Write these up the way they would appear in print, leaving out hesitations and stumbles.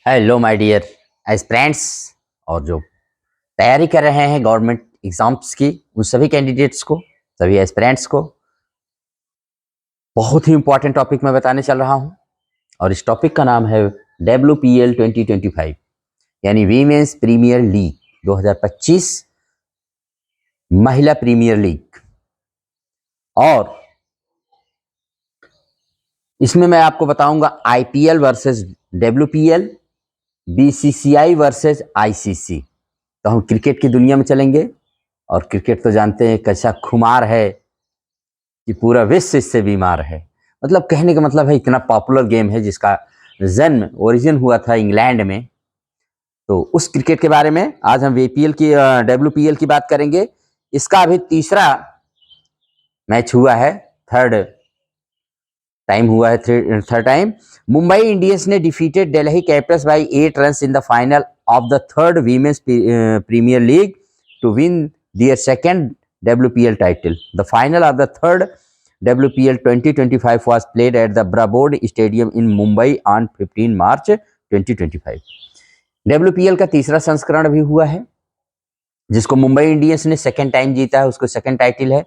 Hello my dear aspirants और जो तैयारी कर रहे हैं गवर्नमेंट एग्जाम्स की उन सभी कैंडिडेट्स को, सभी एस्पिरेंट्स को बहुत ही इंपॉर्टेंट टॉपिक मैं बताने चल रहा हूं। और इस टॉपिक का नाम है WPL 2025 यानी वीमेंस प्रीमियर लीग 2025 महिला प्रीमियर लीग। और इसमें मैं आपको बताऊंगा IPL versus WPL, BCCI versus ICC। तो हम क्रिकेट की दुनिया में चलेंगे और क्रिकेट तो जानते हैं कैसा खुमार है कि पूरा विश्व इससे बीमार है। मतलब कहने का मतलब है इतना पॉपुलर गेम है जिसका जन्म ओरिजिन हुआ था इंग्लैंड में। तो उस क्रिकेट के बारे में आज हम WPL की WPL की बात करेंगे। इसका अभी तीसरा मैच हुआ है, थर्ड टाइम। मुंबई इंडियंस ने defeated Delhi Capitals by 8 runs in the final of the third Women's Premier League to win their second WPL title. The final of the third WPL 2025 was played at the Brabord Stadium in Mumbai on 15 March 2025. WPL का तीसरा संस्करण भी हुआ है जिसको Mumbai Indians ने second time जीता है, उसको सेकेंड टाइटल है।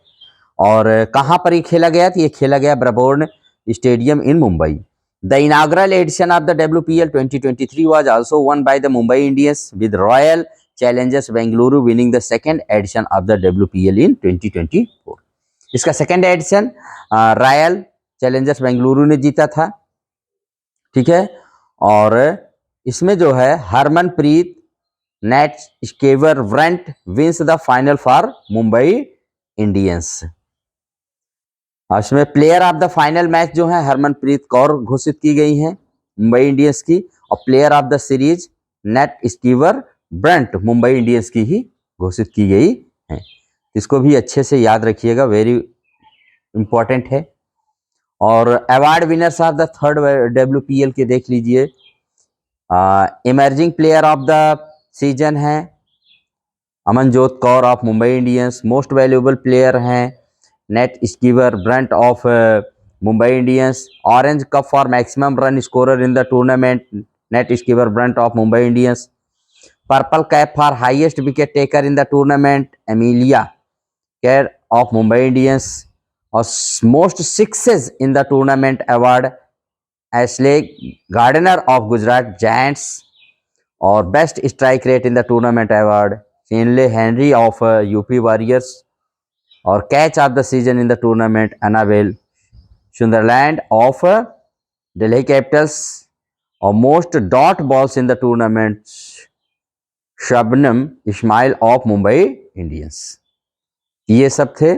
और कहां पर ये खेला गया? तो ये खेला गया Brabourne stadium in Mumbai. The inaugural edition of the WPL 2023 was also won by the Mumbai Indians with Royal Challengers Bengaluru winning the second edition of the WPL in 2024. इसका second edition Royal Challengers Bengaluru ने जीता था, ठीक है। और इसमें जो है Harmanpreet Nat Sciver Brunt wins the final for Mumbai Indians. इसमें player of the final match जो है हरमनप्रीत कौर घोषित की गई हैं मुंबई इंडियंस की, और player of the series Nat Sciver Brunt Mumbai Indians की ही घोषित की गई है। इसको भी अच्छे से याद रखिएगा, वेरी इंपॉर्टेंट है। और award winners of the third WPL के देख लीजिए। Emerging player of the season है Amanjot Kaur of Mumbai Indians. Most valuable player हैं Nat Sciver Brunt of Mumbai Indians. Orange cap for maximum run scorer in the tournament Nat Sciver Brunt of Mumbai Indians. Purple cap for highest wicket taker in the tournament Amelia Kerr of Mumbai Indians. और most sixes in the tournament award Astley Gardner of Gujarat Giants. और best strike rate in the tournament award Chinelle Henry of UP Warriors. और catch of the season in the tournament Annabel Sutherland of Delhi Capitals. और most dot balls in the tournament Shabnim Ismail of Mumbai Indians. ये सब थे।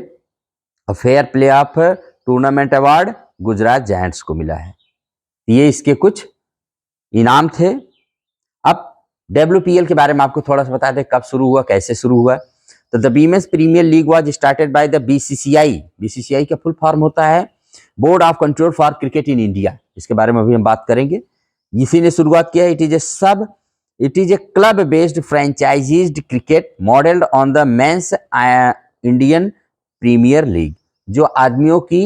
Fair play of tournament award Gujarat Giants को मिला है। ये इसके कुछ इनाम थे। अब WPL के बारे में आपको थोड़ा सा बता दें, कब शुरू हुआ, कैसे शुरू हुआ। तो the Women's Premier League was started by the BCCI। BCCI का फुल फॉर्म होता है Board of Control for cricket in India. इसके बारे में भी हम बात करेंगे। इसी ने शुरुआत किया। It is a club based franchised cricket modelled on the men's Indian Premier League. जो आदमियों की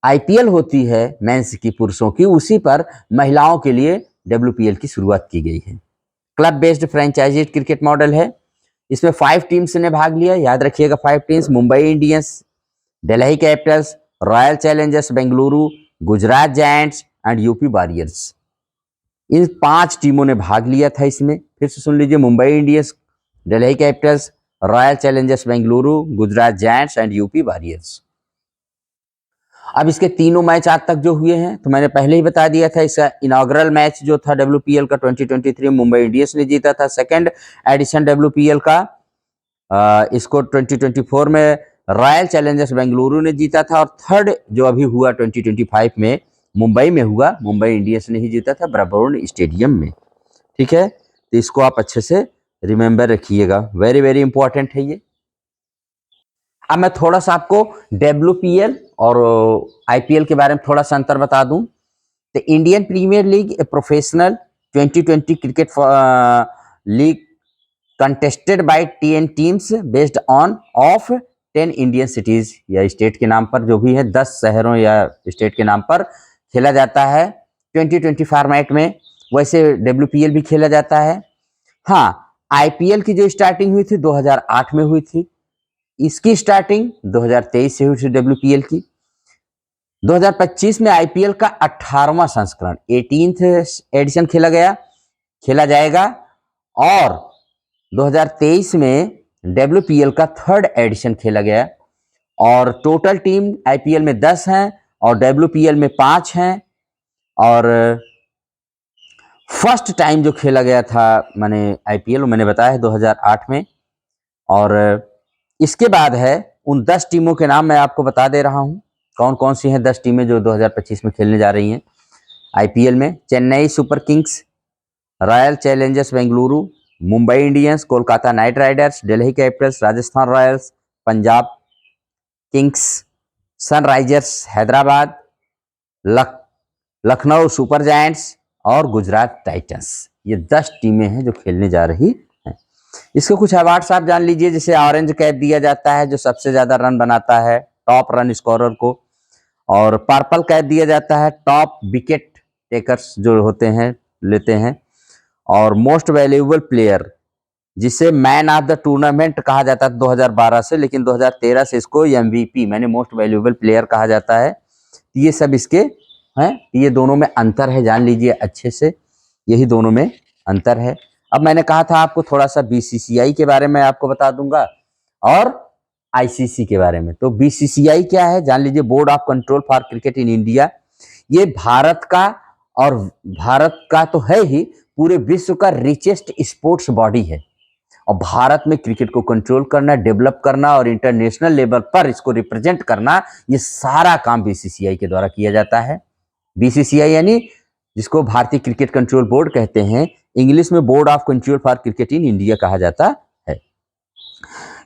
IPL होती है मेंस की, पुरुषों की, उसी पर महिलाओं के लिए WPL की शुरुआत की गई है। Club based franchises cricket model है। इसमें 5 टीम्स ने भाग लिया, याद रखिएगा 5 teams. Mumbai Indians, Delhi Capitals, Royal Challengers Bengaluru, Gujarat Giants and UP Warriors. इन 5 टीमों ने भाग लिया था इसमें। फिर से सुन लीजिए, Mumbai Indians, Delhi Capitals, Royal Challengers Bengaluru, Gujarat Giants and UP warriors. अब इसके तीनों मैच आज तक जो हुए हैं तो मैंने पहले ही बता दिया था। इसका इनॉग्रल मैच जो था WPL का 2023 मुंबई इंडियंस ने जीता था। सेकंड एडिशन WPL का इसको 2024 में रॉयल चैलेंजर्स बेंगलुरु ने जीता था। और थर्ड जो अभी हुआ 2025 में मुंबई में हुआ, मुंबई इंडियंस ने ही जीता था ब्राबोर्ड स्टेडियम में, ठीक है। तो इसको आप अच्छे से रिमेंबर रखिएगा, वेरी वेरी इंपॉर्टेंट है ये। अब मैं थोड़ा सा आपको WPL और IPL के बारे में थोड़ा सा अंतर बता दूं। तो Indian Premier League a professional 2020 cricket league contested by 10 teams based on of 10 Indian cities या स्टेट के नाम पर, जो भी है 10 शहरों या स्टेट के नाम पर खेला जाता है 2020 फॉर्मेट में। वैसे WPL भी खेला जाता है। हाँ, IPL की जो स्टार्टिंग हुई थी 2008 में हुई थी। इसकी स्टार्टिंग 2023 से हुई थी WPL की। 2025 में IPL का 18वां संस्करण 18th एडिशन खेला जाएगा और 2023 में WPL का 3rd एडिशन खेला गया और टोटल टीम IPL में 10 हैं और WPL में 5 हैं और फर्स्ट टाइम जो खेला गया था मैंने IPL मैंने बताया है 2008 में और इसके बाद है उन 10 टीमों के नाम मैं आपको बता दे रहा हूं कौन कौन सी हैं 10 टीमें जो 2025 में खेलने जा रही हैं IPL में। Chennai super Kings, royal Challengers Bengaluru, Mumbai Indians, Kolkata night Riders, Delhi Capitals, Rajasthan Royals, Punjab Kings, Sunrisers Hyderabad, Lucknow super giants और गुजरात टाइटंस। ये 10 टीमें हैं जो खेलने जा रही हैं। इसके कुछ अवार्ड्स आप जान लीजिए, जैसे ऑरेंज कैप दिया जाता है जो सबसे ज्यादा रन बनाता है टॉप रन स्कोरर को, और पर्पल कैप दिया जाता है टॉप विकेट टेकर्स जो होते हैं लेते हैं, और मोस्ट वैल्यूएबल प्लेयर जिसे मैन ऑफ द टूर्नामेंट कहा जाता है 2012 से, लेकिन 2013 से इसको MVP मैंने मोस्ट वैल्यूएबल प्लेयर कहा जाता है। ये सब इसके हैं, ये दोनों में अंतर है, जान लीजिए अच्छे से, यही दोनों में अंतर है। अब मैंने कहा था आपको थोड़ा सा BCCI के बारे में आपको बता दूंगा और ICC के बारे में। तो BCCI क्या है जान लीजिए, board of Control for cricket in India. ये भारत का, और भारत का तो है ही, पूरे विश्व का रिचेस्ट स्पोर्ट्स बॉडी है और भारत में क्रिकेट को कंट्रोल करना, डेवलप करना और इंटरनेशनल लेवल पर इसको रिप्रेजेंट करना, ये सारा काम BCCI के द्वारा किया जाता है। BCCI यानी जिसको भारतीय क्रिकेट कंट्रोल बोर्ड कहते हैं, इंग्लिश में board of Control for cricket in India कहा जाता है।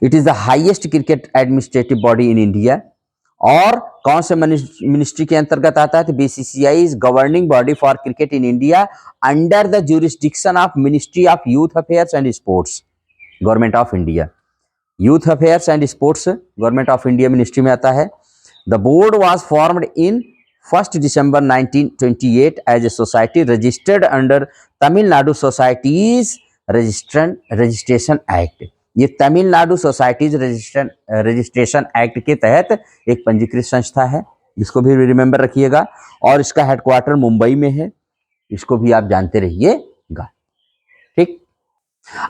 It is the highest cricket administrative body in India. और कौन से मिनिस्ट्री के अंतर्गत आता है? तो BCCI is governing body for cricket in India under the jurisdiction of ministry of youth affairs and sports, government of India. Youth affairs and sports government of India ministry में आता है। The board was formed in 1 December 1928 as a society registered under Tamil Nadu societies registration act. ये Tamil Nadu societies registration act के तहत एक पंजीकृत संस्था है, इसको भी रिमेंबर रखिएगा, और इसका हेडक्वार्टर मुंबई में है, इसको भी आप जानते रहिएगा। ठीक,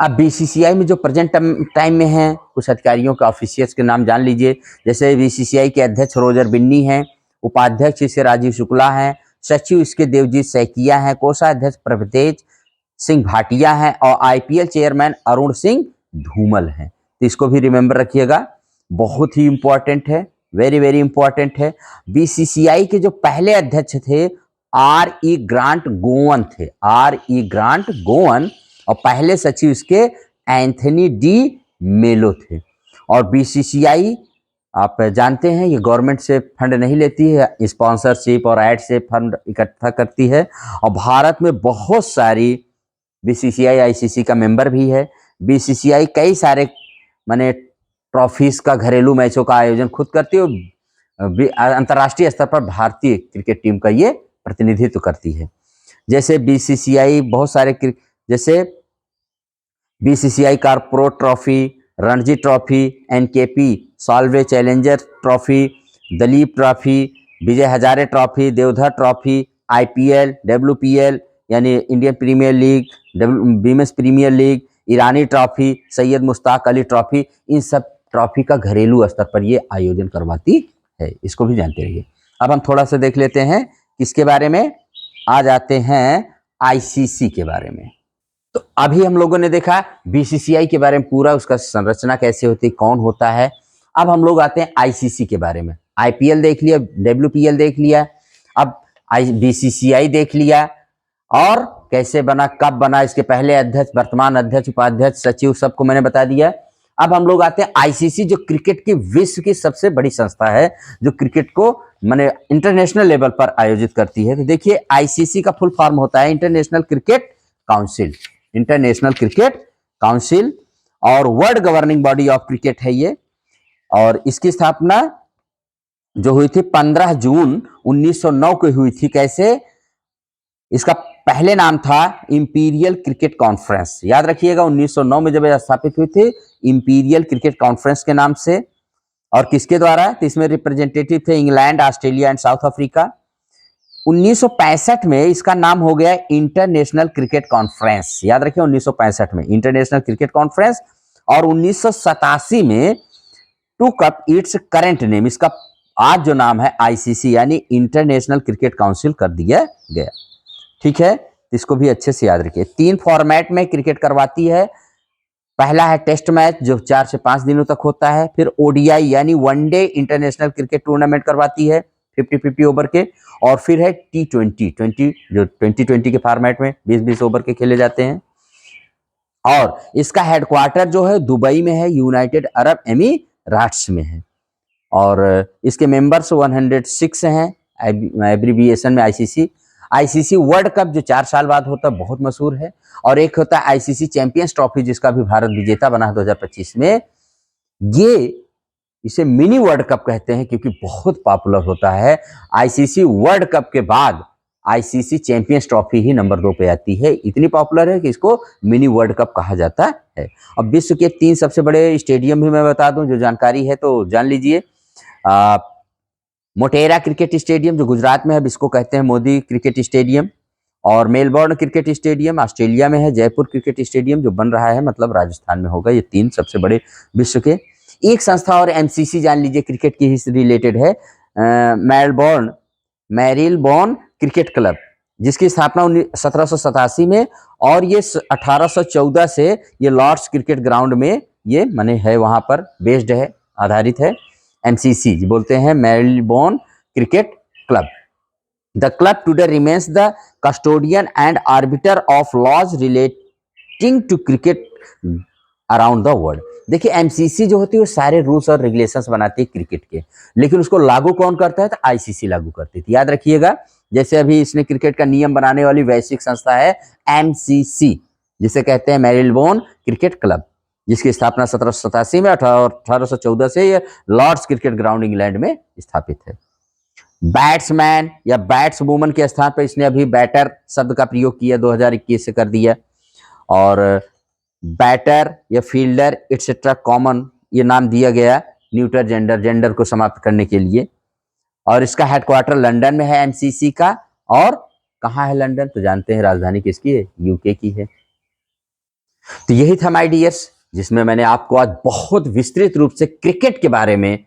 अब BCCI में जो प्रेजेंट टाइम में है, कुछ अधिकारियों के ऑफिशियल्स के नाम जान लीजिए। जैसे BCCI के अध्यक्ष रोजर बिन्नी हैं, उपाध्यक्ष इसके राजीव शुक्ला हैं, सचिव इसके देवजीत सैकिया हैं, कोषाध्यक्ष प्रभतेज सिंह भाटिया हैं और IPL चेयरमैन अरुण सिंह धूमल हैं। तो इसको भी रिमेंबर रखिएगा, बहुत ही इंपॉर्टेंट है, वेरी वेरी इंपॉर्टेंट है। BCCI के जो पहले अध्यक्ष थे RE ग्रांट गोवन थे, RE ग्रांट गोवन, और पहले सचिव इसके एंथनी डी मेलो थे। और BCCI आप जानते हैं ये गवर्नमेंट से फंड नहीं लेती है, स्पॉन्सरशिप और एड से फंड इकट्ठा करती है, और भारत में बहुत सारी BCCI ICC का मेंबर भी है। BCCI कई सारे माने ट्रॉफीज का, घरेलू मैचों का आयोजन खुद करती है और अंतर्राष्ट्रीय स्तर पर भारतीय क्रिकेट टीम का ये प्रतिनिधित्व करती है। जैसे BCCI बहुत सारे जैसे BCCI corporate trophy, Ranji trophy, NKP Salve challenger trophy, Duleep trophy, Vijay Hazare trophy, Deodhar trophy, IPL, WPL यानी Indian Premier League, women's premier league, Irani trophy, Syed Mushtaq Ali trophy, इन सब ट्रॉफी का घरेलू स्तर पर ये आयोजन करवाती है, इसको भी जानते रहिए। अब हम थोड़ा सा देख लेते हैं किसके बारे में, आ जाते हैं ICC के बारे में। तो अभी हम लोगों ने देखा BCCI के बारे में पूरा, उसका संरचना कैसे होती है, कौन होता है। अब हम लोग आते हैं ICC के बारे में। IPL देख लिया, WPL देख लिया, अब BCCI देख लिया, और कैसे बना, कब बना, इसके पहले अध्यक्ष, वर्तमान अध्यक्ष, उपाध्यक्ष, सचिव, सबको मैंने बता दिया। अब हम लोग आते हैं ICC, जो क्रिकेट की विश्व की सबसे बड़ी संस्था है, जो क्रिकेट को माने इंटरनेशनल लेवल पर आयोजित करती है। तो देखिए ICC का फुल फॉर्म होता है International Cricket Council, International Cricket Council, और world governing body of cricket है ये। और इसकी स्थापना जो हुई थी 15 जून 1909 को हुई थी। कैसे? इसका पहले नाम था इंपीरियल क्रिकेट कॉन्फ्रेंस। याद रखिएगा 1909 में जब यह स्थापित हुई थी इंपीरियल क्रिकेट कॉन्फ्रेंस के नाम से। और किसके द्वारा? तो इसमें रिप्रेजेंटेटिव थे England, Australia and south Africa. 1965 में इसका नाम हो गया इंटरनेशनल क्रिकेट कॉन्फ्रेंस। याद रखिए 1965 में इंटरनेशनल क्रिकेट कॉन्फ्रेंस। और 1987 में टूक अप इट्स करंट नेम, इसका आज जो नाम है आईसीसी यानी इंटरनेशनल क्रिकेट काउंसिल कर दिया गया। ठीक है, इसको भी अच्छे से याद रखिए। 3 फॉर्मेट में क्रिकेट करवाती है। पहला है टेस्ट मैच जो 4 से 5 दिनों तक होता है। फिर ओडीआई यानी वनडे इंटरनेशनल क्रिकेट टूर्नामेंट करवाती है 50-50 ओवर के। और फिर है T20 जो 2020 के फॉर्मेट में 20-20 ओवर के खेले जाते हैं। और इसका हेडक्वार्टर जो है दुबई में है, यूनाइटेड अरब एमिरेट्स में है। और इसके मेंबर्स 106 हैं, एब्रीविएशन में आईसीसी। आईसीसी वर्ल्ड कप जो 4 साल बाद होता है, बहुत मशहूर है। और एक होता है आईसीसी चैंपियंस ट्रॉफी जिसका भी भारत विजेता बना है 2025 में। ये इसे मिनी वर्ल्ड कप कहते हैं क्योंकि बहुत पॉपुलर होता है। आईसीसी वर्ल्ड कप के बाद आईसीसी चैंपियंस ट्रॉफी ही नंबर 2 पे आती है। इतनी पॉपुलर है कि इसको मिनी वर्ल्ड कप कहा जाता है। अब विश्व के 3 सबसे बड़े स्टेडियम भी मैं बता दूं, जो जानकारी है तो जान लीजिए। मोटेरा क्रिकेट स्टेडियम जो गुजरात में है, इसको कहते हैं मोदी क्रिकेट स्टेडियम। और मेलबोर्न क्रिकेट स्टेडियम ऑस्ट्रेलिया में है। जयपुर क्रिकेट स्टेडियम जो बन रहा है मतलब राजस्थान में होगा। ये 3 सबसे बड़े विश्व के। एक संस्था और एमसीसी जान लीजिए क्रिकेट की ही रिलेटेड है, मैरिलबोर्न क्रिकेट क्लब, जिसकी स्थापना 1787 में। और ये 1814 से ये लॉर्ड्स क्रिकेट ग्राउंड में ये माने है, वहां पर बेस्ड है, आधारित है। एमसीसी बोलते हैं Melbourne cricket club. The club today remains the custodian and arbiter of laws relating to cricket around the world. देखिए एमसीसी जो होती है वो सारे रूल्स और रेगुलेशंस बनाती है क्रिकेट के, लेकिन उसको लागू कौन करता है? तो आईसीसी लागू करती थी। याद रखिएगा, जैसे अभी इसने क्रिकेट का नियम बनाने वाली वैश्विक संस्था है एमसीसी, जिसे कहते हैं मेलबोर्न क्रिकेट क्लब, जिसकी स्थापना 1787 में 1814 से ये लॉर्ड्स क्रिकेट ग्राउंड इंग्लैंड में स्थापित है। बैट्समैन या बैट्सवुमन के स्थान पर इसने अभी बैटर शब्द का प्रयोग किया, 2021 से कर दिया। और बैटर या फील्डर एटसेट्रा कॉमन ये नाम दिया गया न्यूटर जेंडर को समाप्त करने के लिए। और इसका हेडक्वार्टर लंदन में है एमसीसी का। और कहाँ है लंदन? तो जानते हैं राजधानी किसकी है? यूके की है। तो यही था माय डियर्स, जिसमें मैंने आपको आज बहुत विस्तृत रूप से क्रिकेट के बारे में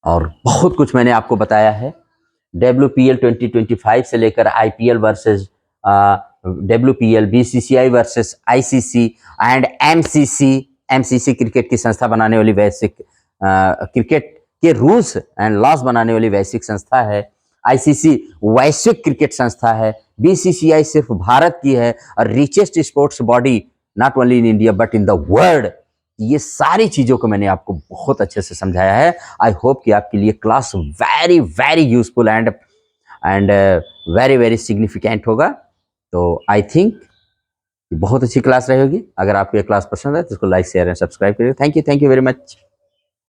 और बहुत कुछ मैंने आपको बताया है। WPL 2025 से लेकर IPL versus WPL, BCCI versus ICC and MCC cricket की संस्था बनाने वाली वैश्विक क्रिकेट के रूल्स एंड लॉस बनाने वाली वैश्विक संस्था है। ICC वैश्विक क्रिकेट संस्था है। BCCI सिर्फ भारत की है और richest sports body not only in India but in the world. ये सारी चीजों को मैंने आपको बहुत अच्छे से समझाया है। आई होप कि आपके लिए class very very useful and very very significant होगा। तो आई थिंक बहुत अच्छी क्लास रहेगी। अगर आपको ये क्लास पसंद है तो इसको लाइक शेयर एंड सब्सक्राइब करिए। Thank you very much.